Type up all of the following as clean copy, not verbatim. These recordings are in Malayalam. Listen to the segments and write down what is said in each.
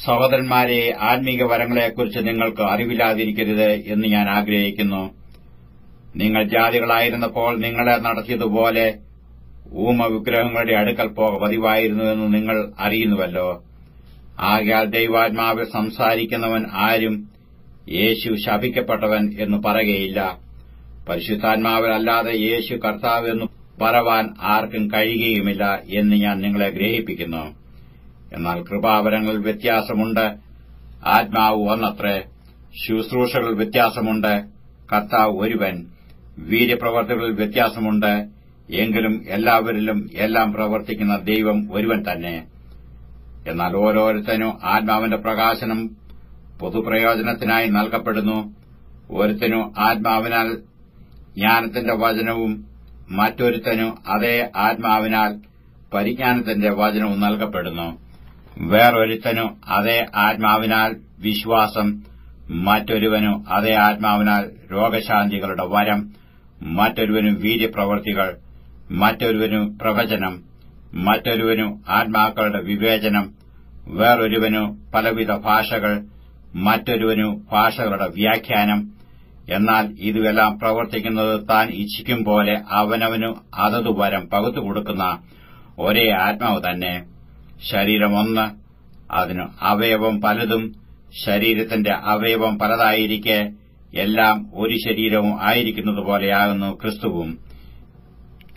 സഹോദരന്മാരെ, ആത്മീക വരങ്ങളെക്കുറിച്ച് നിങ്ങൾക്ക് അറിവില്ലാതിരിക്കരുത് എന്ന് ഞാൻ ആഗ്രഹിക്കുന്നു. നിങ്ങൾ ജാതികളായിരുന്നപ്പോൾ നിങ്ങളെ നടത്തിയതുപോലെ ഊമവിഗ്രഹങ്ങളുടെ അടുക്കൽ പോക പതിവായിരുന്നുവെന്ന് നിങ്ങൾ അറിയുന്നുവല്ലോ. ആകയാൽ ദൈവാത്മാവിൽ സംസാരിക്കുന്നവൻ ആരും യേശു ശപിക്കപ്പെട്ടവൻ എന്ന് പറയുകയില്ല. പരിശുദ്ധാത്മാവിൽ അല്ലാതെ യേശു കർത്താവ് എന്ന് പറവാൻ ആർക്കും കഴിയുകയുമില്ല എന്ന് ഞാൻ നിങ്ങളെ ഗ്രഹിപ്പിക്കുന്നു. എന്നാൽ കൃപാവരങ്ങളിൽ വ്യത്യാസമുണ്ട്, ആത്മാവ് ഒന്നത്രേ. ശുശ്രൂഷകൾ വ്യത്യാസമുണ്ട്, കർത്താവ് ഒരുവൻ. വീര്യപ്രവർത്തികളിൽ വ്യത്യാസമുണ്ട്, എങ്കിലും എല്ലാവരിലും എല്ലാം പ്രവർത്തിക്കുന്ന ദൈവം ഒരുവൻ തന്നെ. എന്നാൽ ഓരോരുത്തനും ആത്മാവിന്റെ പ്രകാശനം പൊതുപ്രയോജനത്തിനായി നൽകപ്പെടുന്നു. ഒരുത്തനു ആത്മാവിനാൽ ജ്ഞാനത്തിന്റെ വചനവും മറ്റൊരുത്തനു അതേ ആത്മാവിനാൽ പരിജ്ഞാനത്തിന്റെ വചനവും നൽകപ്പെടുന്നു. വേറൊരുത്തനു അതേ ആത്മാവിനാൽ വിശ്വാസം, മറ്റൊരുവനു അതേ ആത്മാവിനാൽ രോഗശാന്തികളുടെ വരം, മറ്റൊരുവനു വീര്യപ്രവൃത്തികൾ, മറ്റൊരുവനു പ്രവചനം, മറ്റൊരുവനു ആത്മാക്കളുടെ വിവേചനം, വേറൊരുവനു പലവിധ ഭാഷകൾ, മറ്റൊരുവനു ഭാഷകളുടെ വ്യാഖ്യാനം. എന്നാൽ ഇതുമെല്ലാം പ്രവർത്തിക്കുന്നത് താൻ ഇച്ഛിക്കും പോലെ അവനവനു അതതു വരം പകുത്തുകൊടുക്കുന്ന ഒരേ ആത്മാവ് തന്നെ. ശരീരം ഒന്ന്, അതിന് അവയവം പലതും. ശരീരത്തിന്റെ അവയവം പലതായിരിക്കെ എല്ലാം ഒരു ശരീരവും ആയിരിക്കുന്നതുപോലെയാകുന്നു ക്രിസ്തുവും.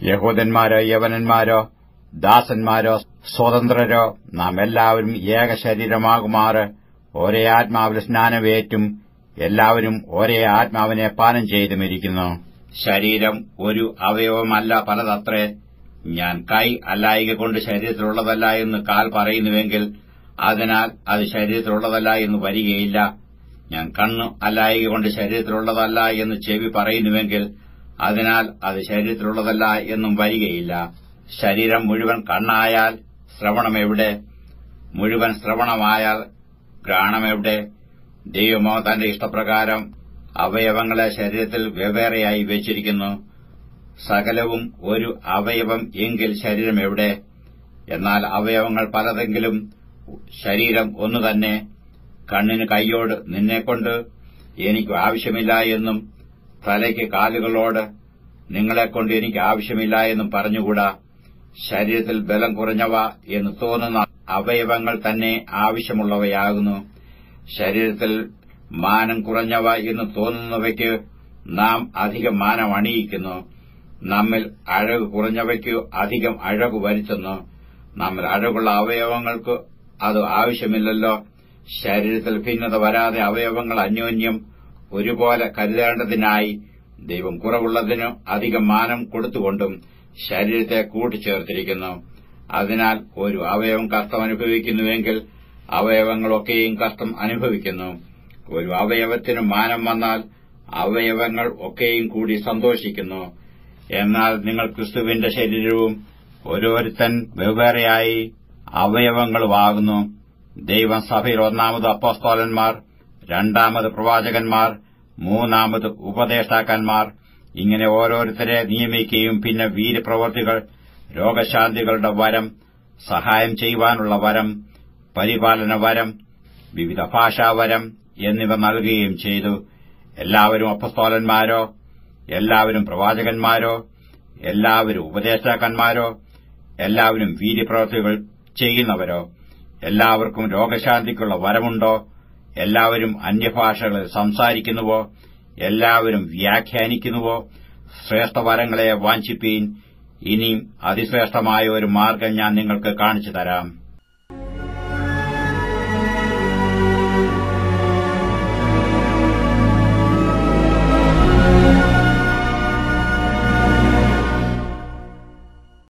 യഹൂദന്മാരോ യവനന്മാരോ ദാസന്മാരോ സ്വതന്ത്രരോ നാം എല്ലാവരും ഏക ശരീരമാകുമാറ് ഒരേ ആത്മാവിൽ സ്നാനമേറ്റും എല്ലാവരും ഒരേ ആത്മാവിനെ പാനം ചെയ്തുമിരിക്കുന്നു. ശരീരം ഒരു അവയവമല്ല, പലതത്രേ. ഞാൻ കൈ അല്ലായിക കൊണ്ട് ശരീരത്തിലുള്ളതല്ല എന്ന് കാൽ പറയുന്നുവെങ്കിൽ അതിനാൽ അത് ശരീരത്തിലുള്ളതല്ല എന്ന് വരികയില്ല. ഞാൻ കണ്ണു അല്ലായിക കൊണ്ട് ശരീരത്തിലുള്ളതല്ല എന്ന് ചെവി പറയുന്നുവെങ്കിൽ അതിനാൽ അത് ശരീരത്തിലുള്ളതല്ല എന്നും വരികയില്ല. ശരീരം മുഴുവൻ കണ്ണായാൽ ശ്രവണമെവിടെ? മുഴുവൻ ശ്രവണമായാൽ ഘ്രാണമെവിടെ? ദൈവമോ തന്റെ ഇഷ്ടപ്രകാരം അവയവങ്ങളെ ശരീരത്തിൽ വെവ്വേറെയായി വെച്ചിരിക്കുന്നു. സകലവും ഒരു അവയവം എങ്കിൽ ശരീരം എവിടെ? എന്നാൽ അവയവങ്ങൾ പലതെങ്കിലും ശരീരം ഒന്നുതന്നെ. കണ്ണിന് കൈയോട് നിന്നെക്കൊണ്ട് എനിക്ക് ആവശ്യമില്ല എന്നും തലയ്ക്ക് കാലുകളോട് നിങ്ങളെക്കൊണ്ട് എനിക്ക് ആവശ്യമില്ല എന്നും പറഞ്ഞുകൂടാ. ശരീരത്തിൽ ബലം കുറഞ്ഞവ എന്ന് തോന്നുന്ന അവയവങ്ങൾ തന്നെ ആവശ്യമുള്ളവയാകുന്നു. ശരീരത്തിൽ മാനം കുറഞ്ഞവ എന്ന് തോന്നുന്നവയ്ക്ക് നാം അധികം മാനം അണിയിക്കുന്നു. നമ്മിൽ അഴക് കുറഞ്ഞവയ്ക്ക് അധികം അഴകു വരുത്തുന്നു. നമ്മിൽ അഴകുള്ള അവയവങ്ങൾക്ക് അത് ആവശ്യമില്ലല്ലോ. ശരീരത്തിൽ ഭിന്നത വരാതെ അവയവങ്ങൾ അന്യോന്യം ഒരുപോലെ കരുതേണ്ടതിനായി ദൈവം കുറവുള്ളതിനു അധികം മാനം കൊടുത്തുകൊണ്ടും ശരീരത്തെ കൂട്ടിച്ചേർത്തിരിക്കുന്നു. അതിനാൽ ഒരു അവയവം കഷ്ടം അനുഭവിക്കുന്നുവെങ്കിൽ അവയവങ്ങളൊക്കെയും കഷ്ടം അനുഭവിക്കുന്നു. ഒരു അവയവത്തിന് മാനം വന്നാൽ അവയവങ്ങൾ ഒക്കെയും കൂടി സന്തോഷിക്കുന്നു. എന്നാൽ നിങ്ങൾ ക്രിസ്തുവിന്റെ ശരീരവും ഓരോരുത്തൻ വെവ്വേറെയായി അവയവങ്ങളുമാകുന്നു. ദൈവം സഭയിൽ ഒന്നാമത് അപ്പോസ്തലന്മാർ, രണ്ടാമത് പ്രവാചകന്മാർ, മൂന്നാമത് ഉപദേഷ്ടാക്കന്മാർ, ഇങ്ങനെ ഓരോരുത്തരെ നിയമിക്കുകയും പിന്നെ വീര്യപ്രവൃത്തികൾ, രോഗശാന്തികളുടെ വരം, സഹായം ചെയ്യുവാനുള്ള വരം, പരിപാലന വരം, വിവിധ ഭാഷാവരം എന്നിവ നൽകുകയും ചെയ്തു. എല്ലാവരും അപ്പോസ്തലന്മാരോ? എല്ലാവരും പ്രവാചകന്മാരോ? എല്ലാവരും ഉപദേഷ്ടാക്കന്മാരോ? എല്ലാവരും വീര്യപ്രവൃത്തികൾ ചെയ്യുന്നവരോ? എല്ലാവർക്കും രോഗശാന്തിക്കുള്ള വരമുണ്ടോ? എല്ലാവരും അന്യഭാഷകളിൽ സംസാരിക്കുന്നുവോ? എല്ലാവരും വ്യാഖ്യാനിക്കുന്നുവോ? ശ്രേഷ്ഠവരങ്ങളെ വാഞ്ചിപ്പീൻ. ഇനിയും അതിശ്രേഷ്ഠമായ ഒരു മാർഗ്ഗം ഞാൻ നിങ്ങൾക്ക് കാണിച്ചു തരാം.